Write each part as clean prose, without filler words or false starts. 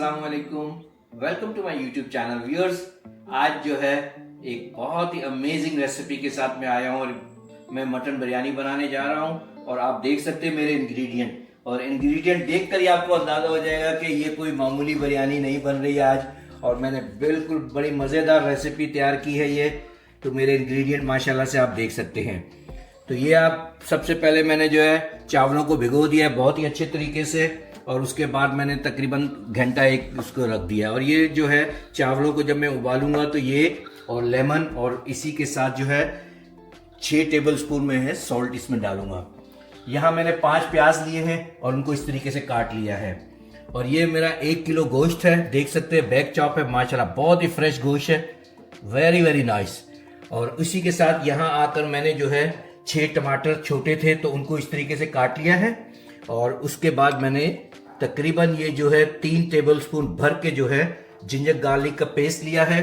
अस्सलाम वालेकुम, welcome to my YouTube channel viewers. आज जो है एक बहुत ही अमेजिंग रेसिपी के साथ मैं आया हूँ और मैं मटन बिरयानी बनाने जा रहा हूँ। और आप देख सकते हैं मेरे इंग्रेडिएंट, और इंग्रेडिएंट देखकर ही आपको अंदाजा हो जाएगा कि ये कोई मामूली बिरयानी नहीं बन रही है आज। और मैंने बिल्कुल बड़ी मज़ेदार रेसिपी तैयार की है ये। तो मेरे इंग्रेडिएंट माशाल्लाह से आप देख सकते हैं। तो ये आप सबसे पहले मैंने जो है चावलों को भिगो दिया है बहुत ही अच्छे तरीके से, और उसके बाद मैंने तकरीबन घंटा एक उसको रख दिया। और ये जो है चावलों को जब मैं उबालूंगा तो ये और लेमन और इसी के साथ जो है 6 टेबल स्पून में है सॉल्ट इसमें डालूंगा। यहाँ मैंने 5 प्याज लिए हैं और उनको इस तरीके से काट लिया है। और ये मेरा 1 किलो गोश्त है, देख सकते हैं बैक चॉप है माशाल्लाह, बहुत ही फ्रेश गोश्त है, वेरी वेरी नाइस। और इसी के साथ यहाँ आकर मैंने जो है 6 टमाटर छोटे थे तो उनको इस तरीके से काट लिया है। और उसके बाद मैंने तकरीबन ये जो है 3 टेबल स्पून भर के जो है जिंजर गार्लिक का पेस्ट लिया है।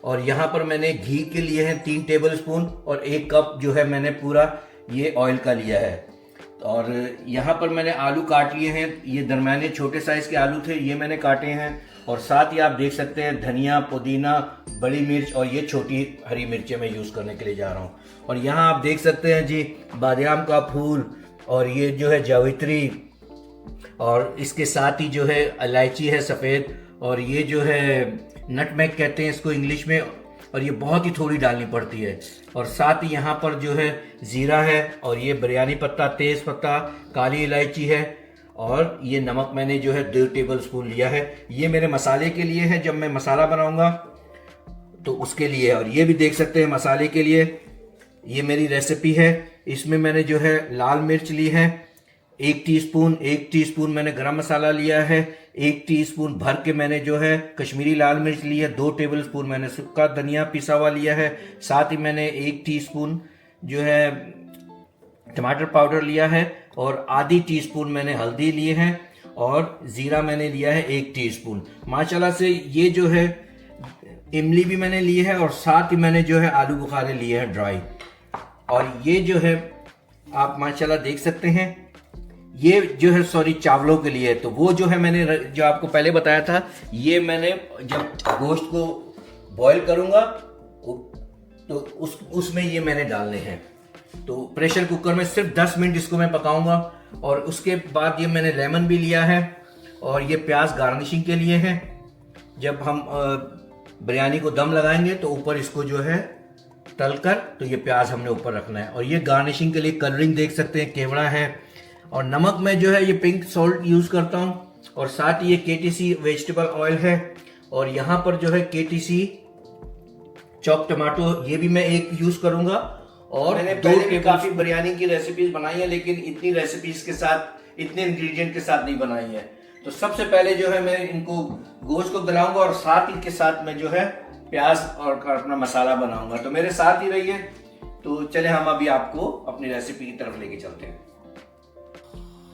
और यहाँ पर मैंने घी के लिए हैं 3 टेबल स्पून, और 1 कप जो है मैंने पूरा ये ऑयल का लिया है। और यहाँ पर मैंने आलू काट लिए हैं, ये दरमियाने छोटे साइज के आलू थे, ये मैंने काटे हैं। और साथ ही आप देख सकते हैं धनिया, पुदीना, बड़ी मिर्च और ये छोटी हरी मिर्चें मैं यूज़ करने के लिए जा रहा हूँ। और यहाँ आप देख सकते हैं जी बादाम का फूल, और ये जो है जावित्री, और इसके साथ ही जो है इलायची है सफ़ेद, और ये जो है नटमेग कहते हैं इसको इंग्लिश में, और ये बहुत ही थोड़ी डालनी पड़ती है। और साथ ही यहाँ पर जो है ज़ीरा है, और ये बिरयानी पत्ता, तेज़ पत्ता, काली इलायची है, और ये नमक मैंने जो है 1.5 टेबल स्पून लिया है। ये मेरे मसाले के लिए है, जब मैं मसाला बनाऊंगा तो उसके लिए है। और ये भी देख सकते हैं मसाले के लिए, ये मेरी रेसिपी है। इसमें मैंने जो है लाल मिर्च ली है 1 टीस्पून मैंने गरम मसाला लिया है, 1 टीस्पून भर के मैंने जो है कश्मीरी लाल मिर्च ली है, 2 टेबल स्पून मैंने सूखा धनिया पिसा हुआ लिया है, साथ ही मैंने 1 टीस्पून जो है टमाटर पाउडर लिया है, और आधी टीस्पून मैंने हल्दी लिए हैं, और ज़ीरा मैंने लिया है 1 टीस्पून। माशाल्लाह से ये जो है इमली भी मैंने ली है, और साथ ही मैंने जो है आलू बुखारे लिए हैं ड्राई। और ये जो है आप माशाल्लाह देख सकते हैं, ये जो है सॉरी चावलों के लिए है। तो वो जो है मैंने जो आपको पहले बताया था, ये मैंने जब गोश्त को बॉईल करूंगा तो उसमें ये मैंने डालने हैं। तो प्रेशर कुकर में सिर्फ 10 मिनट इसको मैं पकाऊंगा। और उसके बाद ये मैंने लेमन भी लिया है, और ये प्याज गार्निशिंग के लिए है। जब हम बिरयानी को दम लगाएंगे तो ऊपर इसको जो है तलकर तो ये प्याज हमने ऊपर रखना है। और ये गार्निशिंग के लिए कलरिंग देख सकते हैं, केवड़ा है। और नमक में जो है ये पिंक सॉल्ट यूज़ करता हूँ, और साथ ही ये केटीसी वेजिटेबल ऑयल है। और यहाँ पर जो है केटीसी चॉप टमाटो, ये भी मैं 1 यूज़ करूँगा। और मैंने पहले भी काफ़ी बिरयानी की रेसिपीज बनाई है, लेकिन इतनी रेसिपीज के साथ, इतने इंग्रेडिएंट के साथ नहीं बनाई है। तो सबसे पहले जो है मैं इनको गोश्त को गलाऊंगा, और साथ ही के साथ मैं जो है प्याज और अपना मसाला बनाऊंगा। तो मेरे साथ ही रहिए। तो चले हम अभी आपको अपनी रेसिपी की तरफ लेके चलते हैं।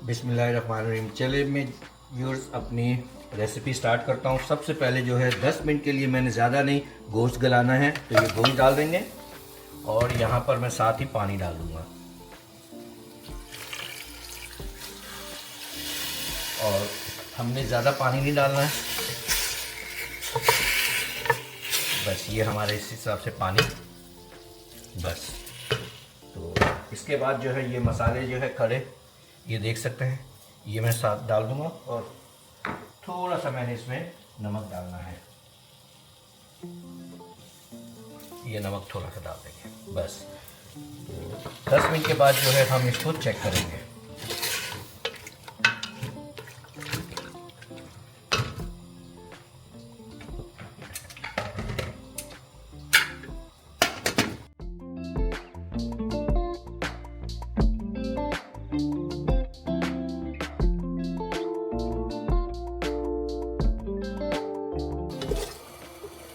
बिस्मिल्लाहिर्रहमानिर्रहीम। चले मैं व्यूअर्स अपनी रेसिपी स्टार्ट करता हूँ। सबसे पहले जो है 10 मिनट के लिए मैंने ज़्यादा नहीं गोश्त गलाना है, तो ये गोश्त डाल देंगे, और यहाँ पर मैं साथ ही पानी डाल दूँगा। और हमने ज़्यादा पानी नहीं डालना है, बस ये हमारे इस हिसाब से पानी बस। तो इसके बाद जो है ये मसाले जो है खड़े, ये देख सकते हैं, ये मैं साथ डाल दूंगा। और थोड़ा सा मैंने इसमें नमक डालना है, ये नमक थोड़ा सा डाल देंगे बस। तो 10 मिनट के बाद जो है हम इसको चेक करेंगे।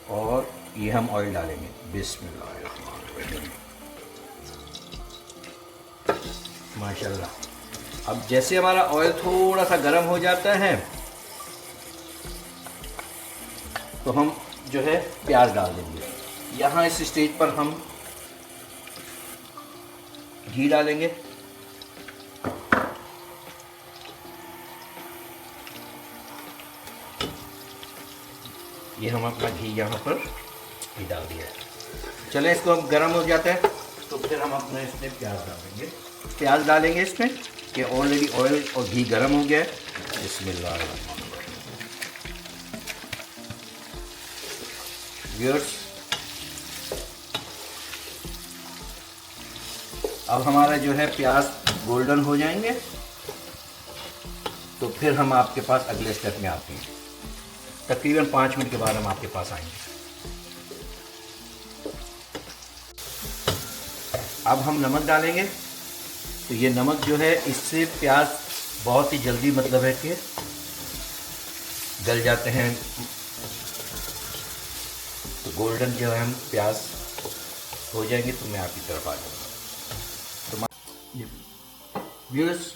और ये हम ऑयल डालेंगे, बिस्मिल्लाहिर्रहमानिर्रहीम। माशाल्लाह। अब जैसे हमारा ऑयल थोड़ा सा गर्म हो जाता है तो हम जो है प्याज डाल देंगे। यहाँ इस स्टेज पर हम घी डालेंगे, ये हम अपना घी यहाँ पर भी डाल दिया है। चले इसको अब गर्म हो जाता है तो फिर हम अपने इसमें प्याज डालेंगे। प्याज डालेंगे इसमें कि ऑलरेडी ऑयल और घी गर्म हो गया है। बिस्मिल्लाह। व्यूअर्स, अब हमारा जो है प्याज गोल्डन हो जाएंगे तो फिर हम आपके पास अगले स्टेप में आते हैं। तकरीबन 5 मिनट के बाद हम आपके पास आएंगे। अब हम नमक डालेंगे। तो ये नमक जो है इससे प्याज बहुत ही जल्दी मतलब है कि गल जाते हैं। तो गोल्डन जो है हम प्याज हो जाएंगे तो मैं आपकी तरफ आ जाऊँगा। तो व्यूअर्स,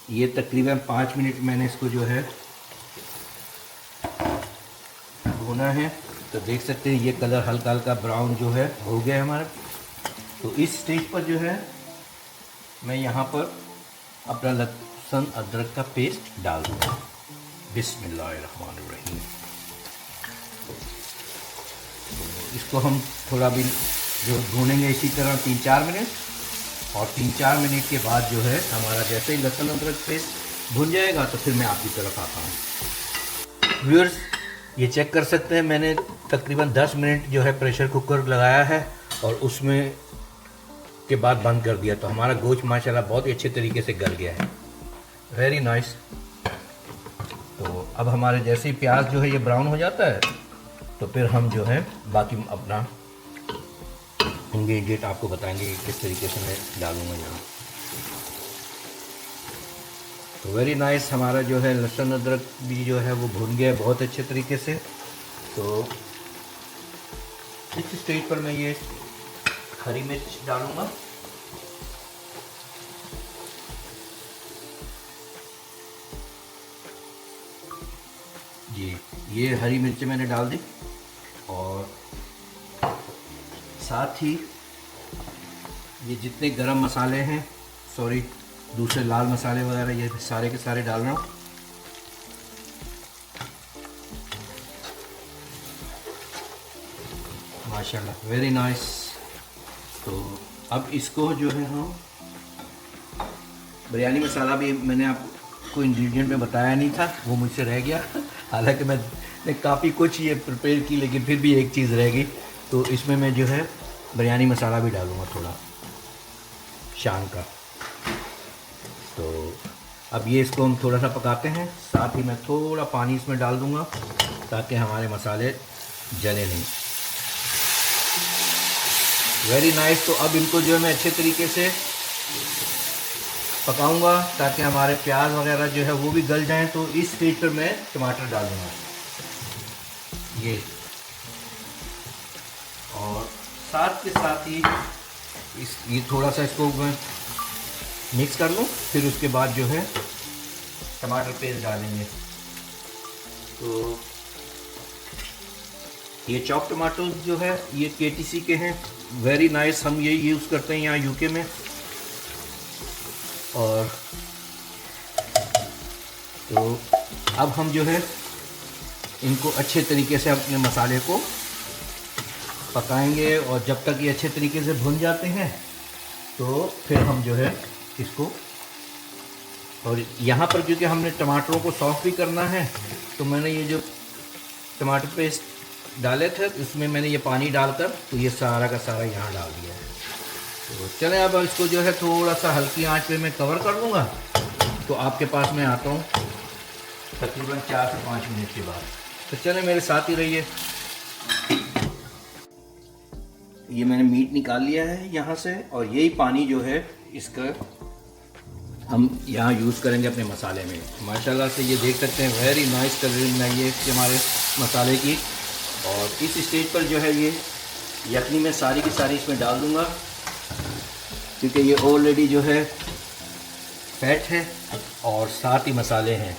ये तकरीबन 5 मिनट मैंने इसको जो है भुना है। तो देख सकते हैं ये कलर हल्का हल्का ब्राउन जो है हो गया है हमारा। तो इस स्टेज पर जो है मैं यहाँ पर अपना लहसुन अदरक का पेस्ट डाल दूँगा। बिस्मिल्लाहिर्रहमानिर्रहीम। इसको हम थोड़ा भी जो भूनेंगे इसी तरह 3-4 मिनट, और 3-4 मिनट के बाद जो है हमारा जैसे ही लहसुन अदरक पेस्ट भुन जाएगा तो फिर मैं आपकी तरफ आता हूँ। व्यूअर्स, ये चेक कर सकते हैं मैंने तकरीबन 10 मिनट जो है प्रेशर कुकर लगाया है और उसमें के बाद बंद कर दिया। तो हमारा गोश्त माशाल्लाह बहुत ही अच्छे तरीके से गल गया है। Very nice. तो अब हमारे जैसे ही प्याज जो है ये ब्राउन हो जाता है तो फिर हम जो है बाकी अपना इंग्रेडिएंट आपको बताएंगे कि किस तरीके से मैं डालूँगा यहाँ। तो वेरी नाइस, हमारा जो है लहसुन अदरक भी जो है वो भुन गया है बहुत अच्छे तरीके से। तो इस स्टेज पर मैं ये हरी मिर्च डालूँगा। जी, ये हरी मिर्च मैंने डाल दी, और साथ ही ये जितने गरम मसाले हैं, सॉरी दूसरे लाल मसाले वगैरह, ये सारे के सारे डाल रहा हूँ। माशाल्लाह, वेरी नाइस। तो अब इसको जो है हम बिरयानी मसाला भी मैंने आपको इंग्रेडिएंट में बताया नहीं था, वो मुझसे रह गया। हालांकि मैंने काफ़ी कुछ ये प्रिपेयर की, लेकिन फिर भी एक चीज़ रह गई। तो इसमें मैं जो है बिरयानी मसाला भी डालूँगा थोड़ा शान का। तो अब ये इसको हम थोड़ा सा पकाते हैं। साथ ही मैं थोड़ा पानी इसमें डाल दूँगा ताकि हमारे मसाले जले नहीं। Very nice. तो अब इनको जो है मैं अच्छे तरीके से पकाऊंगा ताकि हमारे प्याज वगैरह जो है वो भी गल जाएं। तो इस स्टेज पर मैं टमाटर डाल दूँगा ये, और साथ के साथ ही ये थोड़ा सा इसको मैं मिक्स कर लूँ। फिर उसके बाद जो है टमाटर पेस्ट डालेंगे। तो ये चॉप टमाटो जो है ये KTC के हैं। वेरी नाइस, हम ये यूज़ करते हैं यहाँ UK में। और तो अब हम जो है इनको अच्छे तरीके से अपने मसाले को पकाएंगे, और जब तक ये अच्छे तरीके से भुन जाते हैं तो फिर हम जो है इसको, और यहाँ पर क्योंकि हमने टमाटरों को सॉफ्ट भी करना है तो मैंने ये जो टमाटर पेस्ट डाले थे इसमें मैंने ये पानी डालकर तो ये सारा का सारा यहाँ डाल दिया है। तो चलें अब इसको जो है थोड़ा सा हल्की आंच पे मैं कवर कर दूँगा। तो आपके पास मैं आता हूँ तकरीबन 4 से 5 मिनट के बाद। तो चलें मेरे साथ ही रहिए। ये मैंने मीट निकाल लिया है यहाँ से, और यही पानी जो है इसका हम यहाँ यूज़ करेंगे अपने मसाले में। माशाल्लाह से ये देख सकते हैं वेरी नाइस कलरिंग आई है इसके हमारे मसाले की। और इस स्टेज पर जो है ये यखनी मैं सारी की सारी इसमें डाल दूँगा, क्योंकि ये ऑलरेडी जो है फैट है और साथ ही मसाले हैं।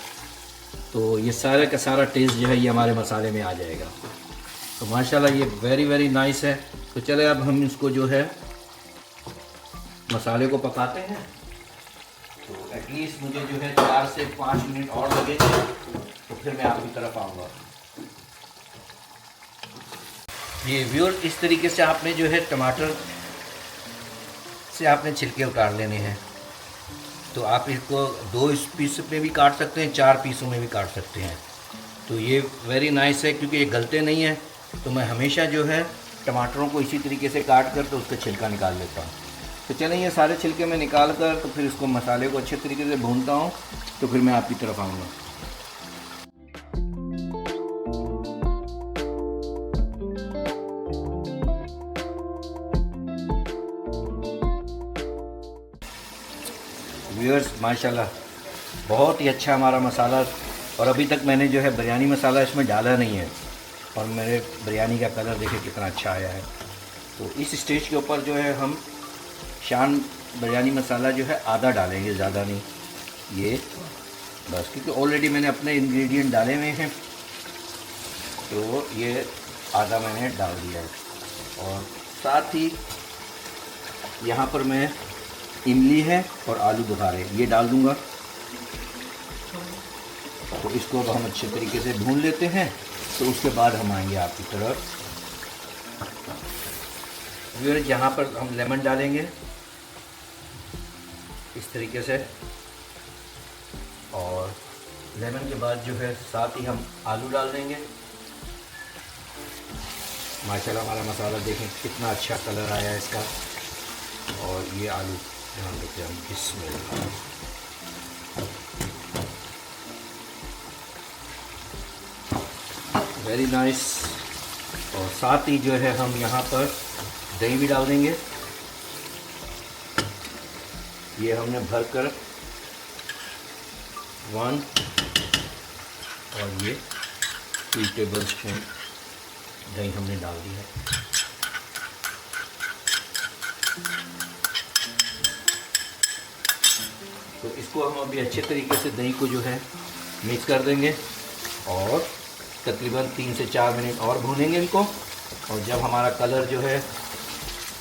तो ये सारे का सारा टेस्ट जो है ये हमारे मसाले में आ जाएगा। तो माशाल्लाह ये वेरी वेरी नाइस है। तो चले अब हम इसको जो है मसाले को पकाते हैं। तो एटलीस्ट मुझे जो है 4 से 5 मिनट और लगेंगे, तो फिर मैं आपकी तरफ आऊँगा। ये व्यूअर्स, इस तरीके से आपने जो है टमाटर से आपने छिलके उतार लेने हैं। तो आप इसको 2 पीस में भी काट सकते हैं, 4 पीसों में भी काट सकते हैं। तो ये वेरी नाइस है क्योंकि ये गलते नहीं है। तो मैं हमेशा जो है टमाटरों को इसी तरीके से काट कर तो उसका छिलका निकाल लेता हूँ। तो चलें, ये सारे छिलके मैं निकाल कर तो फिर इसको मसाले को अच्छे तरीके से भूनता हूँ, तो फिर मैं आपकी तरफ आऊँगा। व्यूअर्स, माशाल्लाह बहुत ही अच्छा हमारा मसाला, और अभी तक मैंने जो है बिरयानी मसाला इसमें डाला नहीं है, और मेरे बिरयानी का कलर देखिए कितना अच्छा आया है। तो इस स्टेज के ऊपर जो है हम शान बिरयानी मसाला जो है आधा डालेंगे, ज़्यादा नहीं, ये बस, क्योंकि ऑलरेडी मैंने अपने इंग्रेडिएंट डाले हुए हैं, तो ये आधा मैंने डाल दिया है। और साथ ही यहाँ पर मैं इमली है और आलू बुखारे ये डाल दूँगा। तो इसको हम अच्छे तरीके से भून लेते हैं, तो उसके बाद हम आएंगे आपकी तरफ। यहाँ पर हम लेमन डालेंगे इस तरीके से, और लेमन के बाद जो है साथ ही हम आलू डाल देंगे। माशाल्लाह हमारा मसाला देखें कितना अच्छा कलर आया है इसका। और ये आलू ध्यान देते हम इसमें वेरी नाइस। और साथ ही जो है हम यहाँ पर दही भी डाल देंगे। ये हमने भर कर 1 और ये 2 टेबल स्पून दही हमने डाल दी है। तो इसको हम अभी अच्छे तरीके से दही को जो है मिक्स कर देंगे, और तकरीबन 3 से 4 मिनट और भूनेंगे इनको। और जब हमारा कलर जो है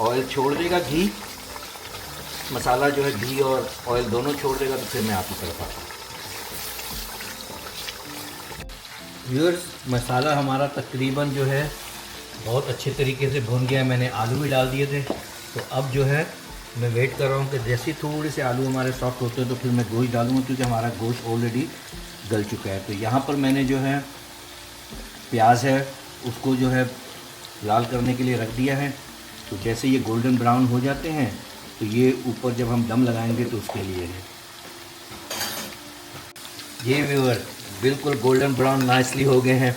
ऑयल छोड़ देगा, घी मसाला जो है घी और ऑयल दोनों छोड़ देगा, तो फिर मैं आपकी तरफ आता हूँ। व्यूअर्स, मसाला हमारा तकरीबन जो है बहुत अच्छे तरीके से भून गया है। मैंने आलू भी डाल दिए थे। तो अब जो है मैं वेट कर रहा हूँ कि जैसे थोड़े से आलू हमारे सॉफ्ट होते हैं तो फिर मैं गोश्त डालूँगा, क्योंकि हमारा गोश्त ऑलरेडी गल चुका है। तो यहाँ पर मैंने जो है प्याज है उसको जो है लाल करने के लिए रख दिया है। तो जैसे ये गोल्डन ब्राउन हो जाते हैं, तो ये ऊपर जब हम दम लगाएंगे तो उसके लिए है। ये व्यूअर बिल्कुल गोल्डन ब्राउन नाइसली हो गए हैं।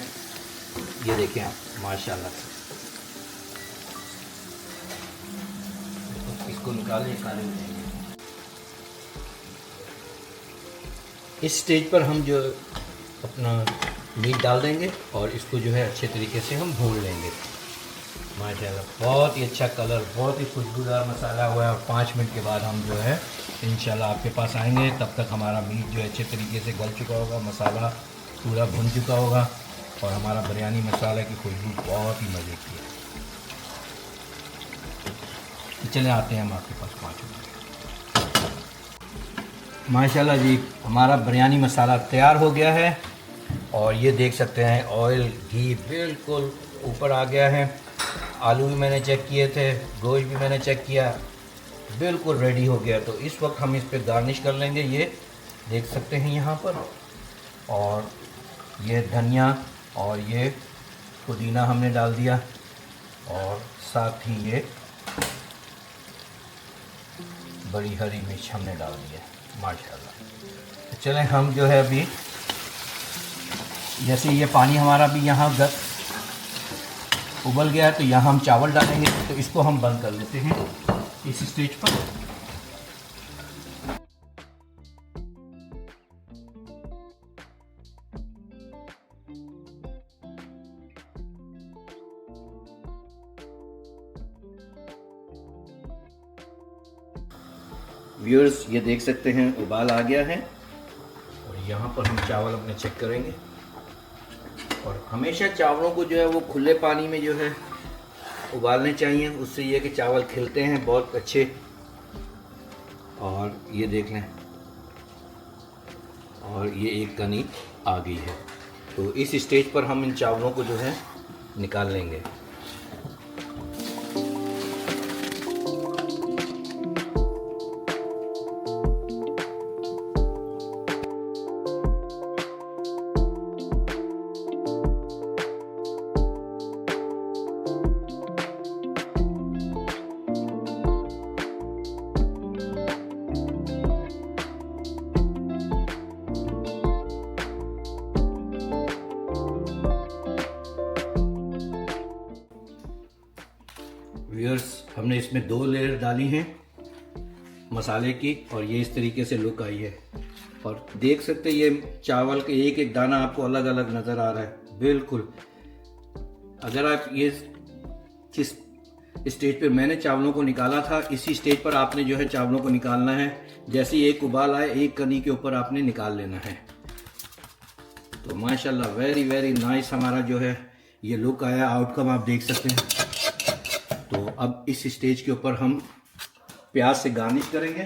ये देखें आप, माशाल्लाह। इसको निकालें, सारे हो जाएंगे। इस स्टेज पर हम जो अपना मीट डाल देंगे और इसको जो है अच्छे तरीके से हम भून लेंगे। माशाल्लाह बहुत ही अच्छा कलर, बहुत ही खुशबूदार मसाला हुआ है। और 5 मिनट के बाद हम जो है इंशाल्लाह आपके पास आएंगे। तब तक हमारा मीट जो है अच्छे तरीके से गल चुका होगा, मसाला पूरा भुन चुका होगा, और हमारा बिरयानी मसाला की खुशबू बहुत ही मज़े की है। चले आते हैं हम आपके पास 5 मिनट। माशाल्लाह जी, हमारा बिरयानी मसाला तैयार हो गया है। और ये देख सकते हैं ऑयल घी बिल्कुल ऊपर आ गया है। आलू भी मैंने चेक किए थे, गोश्त भी मैंने चेक किया, बिल्कुल रेडी हो गया। तो इस वक्त हम इस पे गार्निश कर लेंगे। ये देख सकते हैं यहाँ पर, और ये धनिया और ये पुदीना हमने डाल दिया, और साथ ही ये बड़ी हरी मिर्च हमने डाल दिया। माशाल्लाह। तो चलें हम जो है अभी, जैसे ये पानी हमारा भी यहाँ उबल गया है, तो यहाँ हम चावल डालेंगे। तो इसको हम बंद कर लेते हैं इस स्टेज पर। व्यूअर्स, ये देख सकते हैं उबाल आ गया है, और यहाँ पर हम चावल अपने चेक करेंगे। और हमेशा चावलों को जो है वो खुले पानी में जो है उबालने चाहिए, उससे ये कि चावल खिलते हैं बहुत अच्छे। और ये देख लें, और ये एक कनी आ गई है। तो इस स्टेज पर हम इन चावलों को जो है निकाल लेंगे। हमने इसमें 2 लेयर डाली हैं मसाले की और ये इस तरीके से लुक आई है। और देख सकते हैं ये चावल के एक एक दाना आपको अलग अलग नज़र आ रहा है बिल्कुल। अगर आप ये जिस स्टेज पे मैंने चावलों को निकाला था, इसी स्टेज पर आपने जो है चावलों को निकालना है। जैसे ही एक उबाल आए, एक कनी के ऊपर आपने निकाल लेना है। तो माशाल्लाह वेरी वेरी नाइस हमारा जो है ये लुक आया, आउटकम आप देख सकते हैं। तो अब इस स्टेज के ऊपर हम प्याज से गार्निश करेंगे।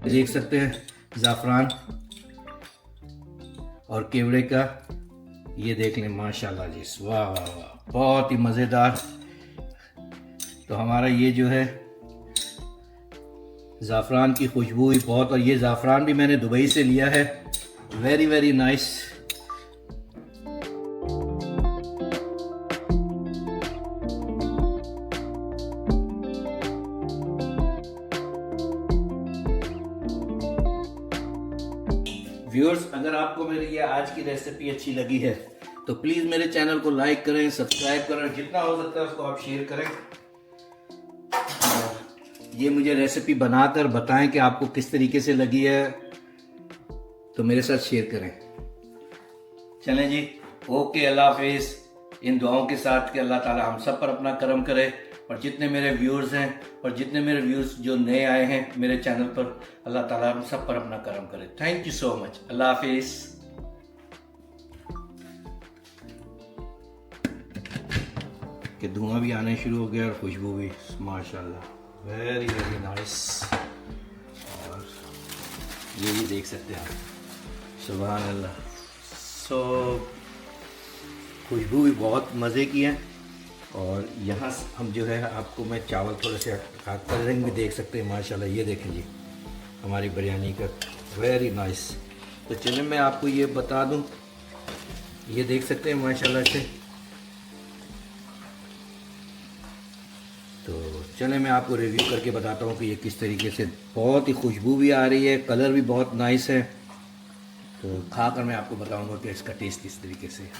देख सकते हैं ज़ाफ़रान और केवड़े का, ये देख लें माशाल्लाह जी, वाह वाह वाह, बहुत ही मज़ेदार। तो हमारा ये जो है ज़ाफ़रान की खुशबू ही बहुत, और ये ज़ाफ़रान भी मैंने दुबई से लिया है। Very very nice. व्यूअर्स, अगर आपको मेरी ये आज की रेसिपी अच्छी लगी है तो प्लीज़ मेरे चैनल को लाइक करें, सब्सक्राइब करें, जितना हो सकता है उसको आप शेयर करें। ये मुझे रेसिपी बनाकर बताएं कि आपको किस तरीके से लगी है, तो मेरे साथ शेयर करें। चलें जी, ओके, अल्लाह हाफिज़। इन दुआओं के साथ कि अल्लाह ताला हम सब पर अपना करम करे, और जितने मेरे व्यूअर्स हैं और जितने मेरे व्यूअर्स जो नए आए हैं मेरे चैनल पर, अल्लाह ताला हम सब पर अपना करम करे। Thank you so much. Allah हाफिज़। कि धुआं भी आने शुरू हो गया और खुशबू भी, माशाल्लाह वेरी वेरी नाइस। और ये भी देख सकते हैं आप, सुभान अल्लाह। सो खुशबू भी बहुत मज़े की है। और यहाँ हम जो है आपको मैं चावल थोड़े से कलरिंग भी देख सकते हैं माशाल्लाह। ये देखें जी हमारी बिरयानी का, वेरी नाइस। तो चलिए मैं आपको ये बता दूं, ये देख सकते हैं माशाल्लाह से। तो चले मैं आपको रिव्यू करके बताता हूँ कि ये किस तरीके से, बहुत ही खुशबू भी आ रही है, कलर भी बहुत नाइस है। तो खाकर मैं आपको बताऊँगा कि इसका टेस्ट किस तरीके से है।